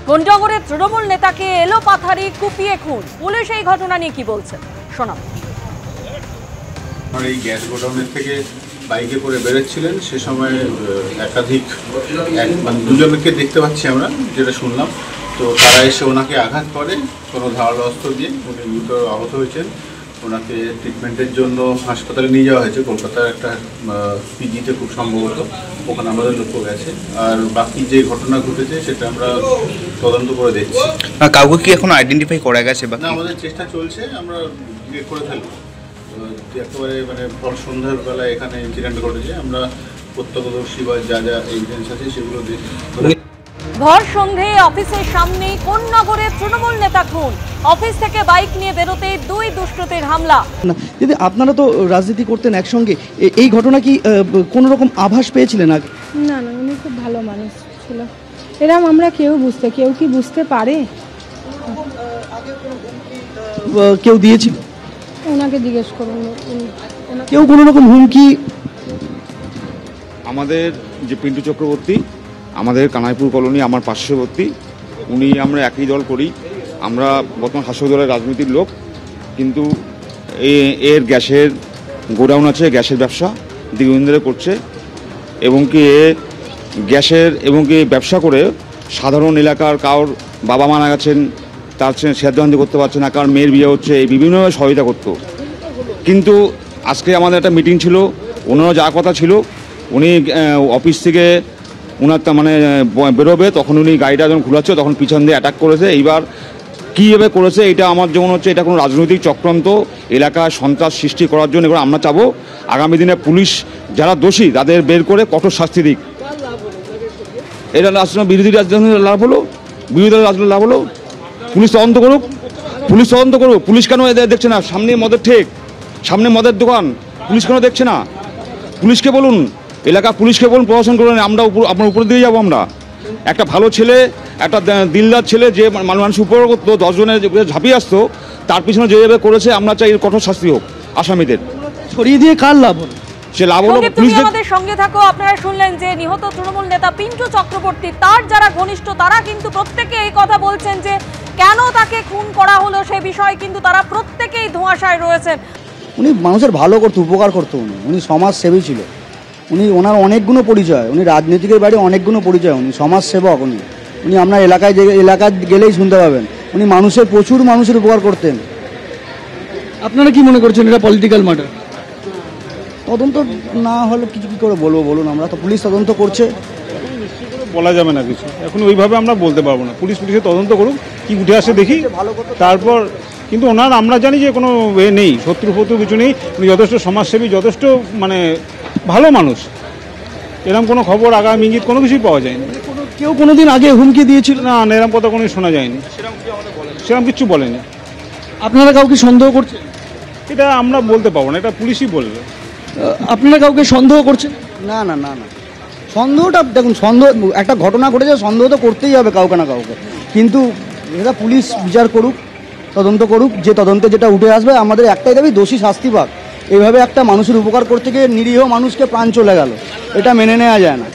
কোন্ডনগরের তৃণমূল নেতাকে এলোপাথারি কুপিয়ে খুন, পুলিশ এই ঘটনা নিয়ে কি বলছেন শোনাব। এই গ্যাস গোডাউনের থেকে বাইকে করে বেরোচ্ছিলেন, সে সময় একাধিক মানে দুজনকে দেখতে পাচ্ছি আমরা, যেটা শুনলাম। তো তারা এসে ওনাকে আঘাত করে কোনো ধারালো অস্ত্র দিয়ে। উনি গুরুতর আহত হয়েছেন। ওনাকে ট্রিটমেন্টের জন্য হাসপাতালে নিয়ে যাওয়া হয়েছে, কলকাতার একটা পিজিতে খুব সম্ভবত, ওখানে আমাদের লোকও গেছে। আর বাকি যে ঘটনা ঘটেছে সেটা আমরা তদন্ত করে দেখছি। কাউকে কি এখন আইডেন্টিফাই করা গেছে? না, আমাদের চেষ্টা চলছে, আমরা ইয়ে করে ফেলবো। একেবারে মানে ভর সন্ধ্যার বেলায় এখানে ইনসিডেন্ট ঘটেছে, আমরা প্রত্যক্ষদর্শী বা যা যা এভিডেন্স আছে সেগুলো দেখি। ভর সন্ধে অফিসের সামনে কোন্নগরের তৃণমূল নেতা খুন, অফিস থেকে বাইক নিয়ে বেরোতে দুই দুষ্কৃতীর হামলা। যদি আপনারা তো রাজনীতি করতেন একসঙ্গে, এই ঘটনা কি কোনো রকম আভাস পেয়েছিলেন আগে? না না, উনি খুব ভালো মানুষ ছিল, এরকম আমরা কেউ কি বুঝতে পারে? কেউ দিয়েছিল? ওনাকে জিজ্ঞেস করুন। কেউ কোনো রকম হুমকি? আমাদের যে পিন্টু চক্রবর্তী, আমাদের কানাইপুর কলোনি, আমার পার্শ্ববর্তী, উনি আমরা একই দল করি। আমরা বর্তমান শাসক দলের রাজনীতির লোক, কিন্তু এর গ্যাসের গোডাউন আছে, গ্যাসের ব্যবসা দীর্ঘদিন ধরে করছে, এবং কি ব্যবসা করে সাধারণ এলাকার কারোর বাবা মারা গেছেন, তার শ্রাদ্ধবান্ধি করতে পারছে না, কারণ মেয়ের বিয়ে হচ্ছে, এই বিভিন্নভাবে সহায়তা করতো। কিন্তু আজকে আমাদের একটা মিটিং ছিল, ওনারও যা কথা ছিল, উনি অফিস থেকে ওনার মানে বেরোবে, তখন উনি গাড়িটা যখন ঘুরাচ্ছে তখন পিছন দিয়ে অ্যাটাক করেছে। এইবার কীভাবে করেছে এটা আমার যেমন হচ্ছে এটা কোনো রাজনৈতিক চক্রান্ত, এলাকায় সন্ত্রাস সৃষ্টি করার জন্য। এবার আমরা চাবো আগামী দিনে পুলিশ যারা দোষী তাদের বের করে কঠোর শাস্তি দিক। এটা বিরোধী রাজনীতির লাভ হলো, বিরোধী রাজনীতির লাভ হলো। পুলিশ তদন্ত করুক। পুলিশ কেন এদের দেখছে না? সামনে মদের ঠেক, সামনে মদের দোকান, পুলিশ কেন দেখছে না? পুলিশকে বলুন, এলাকা পুলিশকে বলুন, প্রশাসন করুন, আমরা আপনার উপর দিয়ে যাবো। আমরা একটা ভালো ছেলে, একটা দিলদার ছেলে, যে মানুষ উপর করতো, 10 জনের ঝাঁপিয়ে আসতো, তার পিছনে যেভাবে করেছে, আমরা চাই কঠোর শাস্তি হোক আসামিদের। ছড়িয়ে দিয়ে কার লাভ হলো? সে লাভ হলো পুলিশ। আমাদের সঙ্গে থাকো। আপনারা শুনলেন যে নিহত তৃণমূল নেতা পিন্টু চক্রবর্তী, তার যারা ঘনিষ্ঠ তারা কিন্তু প্রত্যেকে এই কথা বলছেন যে কেন তাকে খুন করা হলো সে বিষয়ে কিন্তু তারা প্রত্যেকেই ধোঁয়াশায় রয়েছেন। উনি মানুষের ভালো করতো, উপকার করতো, উনি সমাজসেবী ছিল। ওনার অনেকগুলো পরিচয়, উনি রাজনীতিকের বাইরে অনেকগুলো পরিচয়, উনি সমাজসেবক। উনি আপনার এলাকায় গেলেই শুনতে পাবেন, উনি প্রচুর মানুষের উপকার করতেন। আপনারা কি মনে করছেন এটা পলিটিক্যাল ম্যাটার? তদন্ত না হলে কিছু কী করে বলবো বলুন? আমরা তো পুলিশ তদন্ত করছে, বলা যাবে না কিছু এখন, ওইভাবে আমরা বলতে পারবো না। পুলিশের তদন্ত করুক, কি উঠে আসে দেখি, তারপর। কিন্তু ওনার আমরা জানি যে কোনো নেই, শত্রু কিছু নেই, উনি যথেষ্ট সমাজসেবী, যথেষ্ট মানে ভালো মানুষ। এরকম কোনো খবর আগাম ইঙ্গিত কোনো কিছুই পাওয়া যায়নি। কেউ কোনোদিন আগে হুমকি দিয়েছিল? না, এরকম কথা কোনো শোনা যায়নি, সেরকম কিছু বলেনি। আপনারা কাউকে সন্দেহ করছেন? এটা আমরা বলতে পারবো না, এটা পুলিশই বলবে। আপনারা কাউকে সন্দেহ করছেন? না না না না, সন্দেহটা দেখুন, একটা ঘটনা ঘটেছে, সন্দেহ তো করতেই হবে কাউকে না কাউকে। কিন্তু এটা পুলিশ বিচার করুক, তদন্ত করুক, যে তদন্তে যেটা উঠে আসবে, আমাদের একটাই দাবি, দোষী শাস্তি পাক। এইভাবে একটা মানুষের উপকার করতে গিয়ে নিরীহ মানুষকে প্রাণ চলে গেল, এটা মেনে নেওয়া যায় না।